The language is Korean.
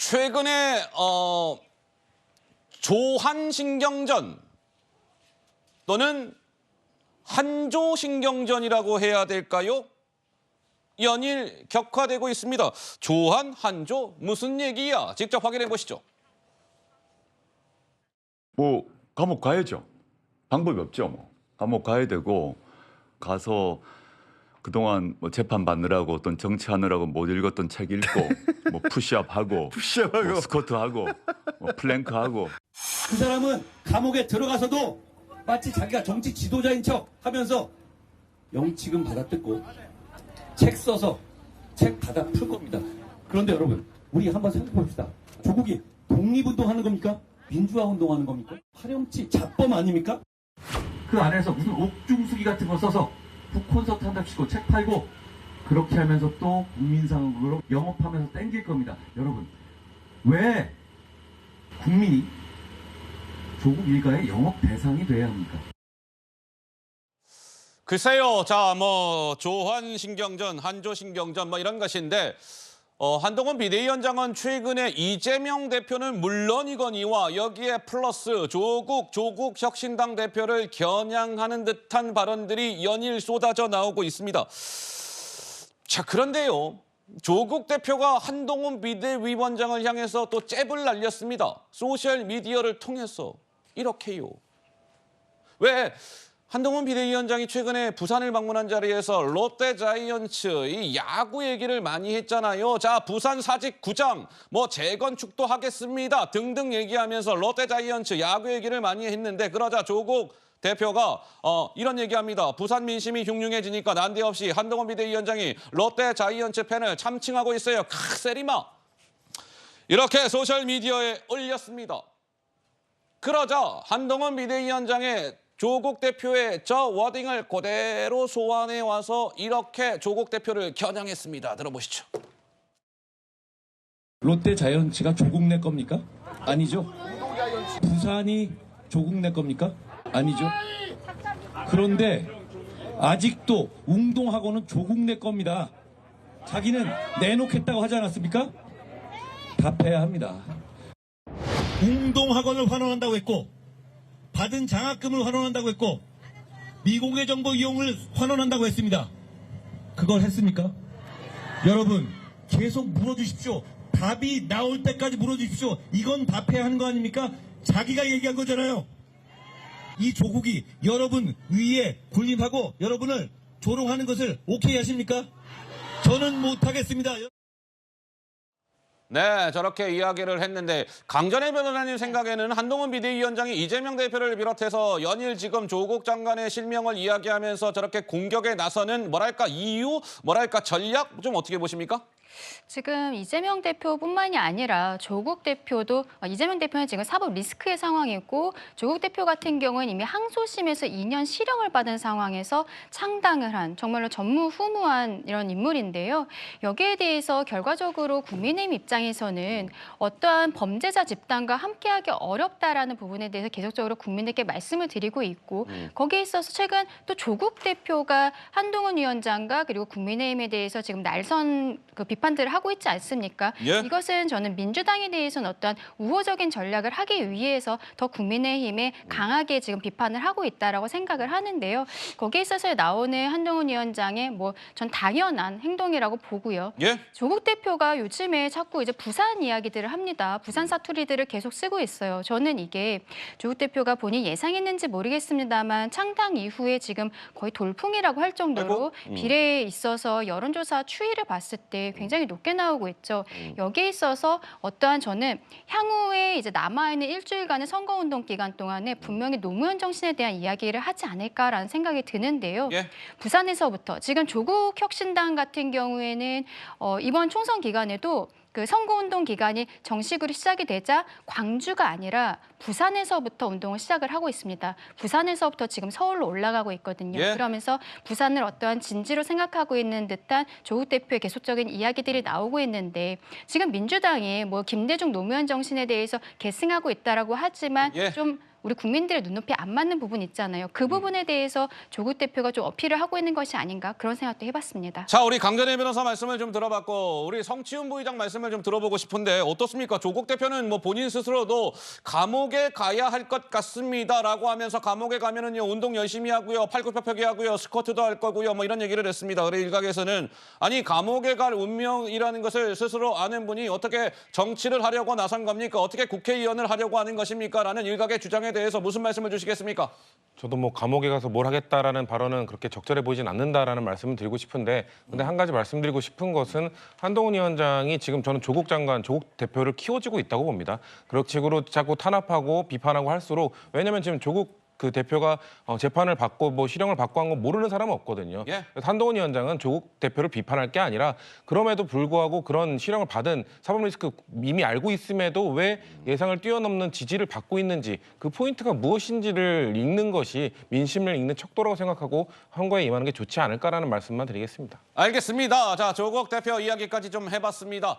최근에 조한신경전 또는 한조신경전이라고 해야 될까요? 연일 격화되고 있습니다. 조한, 한조 무슨 얘기야? 직접 확인해 보시죠. 뭐 감옥 가야죠. 방법이 없죠. 뭐 감옥 가야 되고 가서 그동안 뭐 재판 받느라고 어떤 정치하느라고 못 읽었던 책 읽고 뭐 푸시업하고 뭐 스쿼트하고 뭐 플랭크하고. 그 사람은 감옥에 들어가서도 마치 자기가 정치 지도자인 척 하면서 영치금 받아 뜯고 책 써서 책 받아 풀 겁니다. 그런데 여러분, 우리 한번 생각해 봅시다. 조국이 독립운동하는 겁니까? 민주화운동하는 겁니까? 파렴치 잡범 아닙니까? 그 안에서 무슨 옥중수기 같은 거 써서 북콘서트 한답시고 책 팔고 그렇게 하면서 또 국민상으로 영업하면서 땡길 겁니다. 여러분, 왜 국민이 조국 일가의 영업 대상이 돼야 합니까? 글쎄요, 자, 조한신경전, 한조신경전 이런 것인데 한동훈 비대위원장은 최근에 이재명 대표는 물론이거니와 여기에 플러스 조국 혁신당 대표를 겨냥하는 듯한 발언들이 연일 쏟아져 나오고 있습니다. 자, 그런데요. 조국 대표가 한동훈 비대위원장을 향해서 또 잽을 날렸습니다. 소셜미디어를 통해서 이렇게요. 왜 한동훈 비대위원장이 최근에 부산을 방문한 자리에서 롯데자이언츠 이 야구 얘기를 많이 했잖아요. 자, 부산 사직구장 재건축도 하겠습니다 등등 얘기하면서 롯데자이언츠 야구 얘기를 많이 했는데 그러자 조국 대표가 이런 얘기합니다. 부산 민심이 흉흉해지니까 난데없이 한동훈 비대위원장이 롯데자이언츠 팬을 참칭하고 있어요. 세리마. 이렇게 소셜미디어에 올렸습니다. 그러자 한동훈 비대위원장의 조국 대표의 저 워딩을 그대로 소환해 와서 이렇게 조국 대표를 겨냥했습니다. 들어보시죠. 롯데자이언츠가 조국 내 겁니까? 아니죠. 부산이 조국 내 겁니까? 아니죠. 그런데 아직도 웅동학원은 조국 내 겁니다. 자기는 내놓겠다고 하지 않았습니까? 답해야 합니다. 웅동학원을 환원한다고 했고 받은 장학금을 환원한다고 했고 미공개 정보 이용을 환원한다고 했습니다. 그걸 했습니까? 여러분 계속 물어주십시오. 답이 나올 때까지 물어주십시오. 이건 답해야 하는 거 아닙니까? 자기가 얘기한 거잖아요. 이 조국이 여러분 위에 군림하고 여러분을 조롱하는 것을 오케이 하십니까? 저는 못하겠습니다. 네, 저렇게 이야기를 했는데 강전의 변호사님 생각에는 한동훈 비대위원장이 이재명 대표를 비롯해서 연일 지금 조국 장관의 실명을 이야기하면서 저렇게 공격에 나서는 이유, 전략 좀 어떻게 보십니까? 지금 이재명 대표뿐만이 아니라 조국 대표도 이재명 대표는 지금 사법 리스크의 상황이고 조국 대표 같은 경우는 이미 항소심에서 2년 실형을 받은 상황에서 창당을 한 정말로 전무후무한 이런 인물인데요. 여기에 대해서 결과적으로 국민의힘 입장에서는 어떠한 범죄자 집단과 함께하기 어렵다라는 부분에 대해서 계속적으로 국민들께 말씀을 드리고 있고 거기에 있어서 최근 또 조국 대표가 한동훈 위원장과 그리고 국민의힘에 대해서 지금 날선 비판들을 하고 있지 않습니까? 예? 이것은 저는 민주당에 대해서는 어떠한 우호적인 전략을 하기 위해서 더 국민의힘에 강하게 지금 비판을 하고 있다라고 생각을 하는데요. 거기에 있어서 나오는 한동훈 위원장의 전 당연한 행동이라고 보고요. 예? 조국 대표가 요즘에 자꾸 이제 부산 이야기들을 합니다. 부산 사투리들을 계속 쓰고 있어요. 저는 이게 조국 대표가 본인이 예상했는지 모르겠습니다만 창당 이후에 지금 거의 돌풍이라고 할 정도로 비례에 있어서 여론조사 추이를 봤을 때 굉장히 높게 나오고 있죠. 여기에 있어서 어떠한 저는 향후에 이제 남아있는 일주일간의 선거운동 기간 동안에 분명히 노무현 정신에 대한 이야기를 하지 않을까라는 생각이 드는데요. 예? 부산에서부터 지금 조국 혁신당 같은 경우에는 이번 총선 기간에도 그 선거운동 기간이 정식으로 시작이 되자 광주가 아니라 부산에서부터 운동을 시작을 하고 있습니다. 부산에서부터 지금 서울로 올라가고 있거든요. 예. 그러면서 부산을 어떠한 진지로 생각하고 있는 듯한 조국 대표의 계속적인 이야기들이 나오고 있는데 지금 민주당이 김대중 노무현 정신에 대해서 계승하고 있다라고 하지만 예. 좀 우리 국민들의 눈높이에 안 맞는 부분 있잖아요. 그 부분에 대해서 조국 대표가 좀 어필을 하고 있는 것이 아닌가 그런 생각도 해봤습니다. 자, 우리 강전혜 변호사 말씀을 좀 들어봤고 우리 성치훈 부의장 말씀을 좀 들어보고 싶은데 어떻습니까? 조국 대표는 뭐 본인 스스로도 감옥에 가야 할 것 같습니다라고 하면서 감옥에 가면은요 운동 열심히 하고요, 팔굽혀펴기 하고요, 스쿼트도 할 거고요, 뭐 이런 얘기를 했습니다. 그래 일각에서는 아니 감옥에 갈 운명이라는 것을 스스로 아는 분이 어떻게 정치를 하려고 나선 겁니까? 어떻게 국회의원을 하려고 하는 것입니까?라는 일각의 주장에 대해서 무슨 말씀을 주시겠습니까? 저도 뭐 감옥에 가서 뭘 하겠다라는 발언은 그렇게 적절해 보이진 않는다라는 말씀을 드리고 싶은데 근데 한 가지 말씀드리고 싶은 것은 한동훈 위원장이 지금 저는 조국 장관, 조국 대표를 키워주고 있다고 봅니다. 그런 식으로 자꾸 탄압하고 비판하고 할수록 왜냐하면 지금 조국 그 대표가 재판을 받고 뭐 실형을 받고 한 거 모르는 사람은 없거든요. 예. 그래서 한동훈 위원장은 조국 대표를 비판할 게 아니라 그럼에도 불구하고 그런 실형을 받은 사법 리스크 이미 알고 있음에도 왜 예상을 뛰어넘는 지지를 받고 있는지 그 포인트가 무엇인지를 읽는 것이 민심을 읽는 척도라고 생각하고 선거에 임하는 게 좋지 않을까라는 말씀만 드리겠습니다. 알겠습니다. 자, 조국 대표 이야기까지 좀 해봤습니다.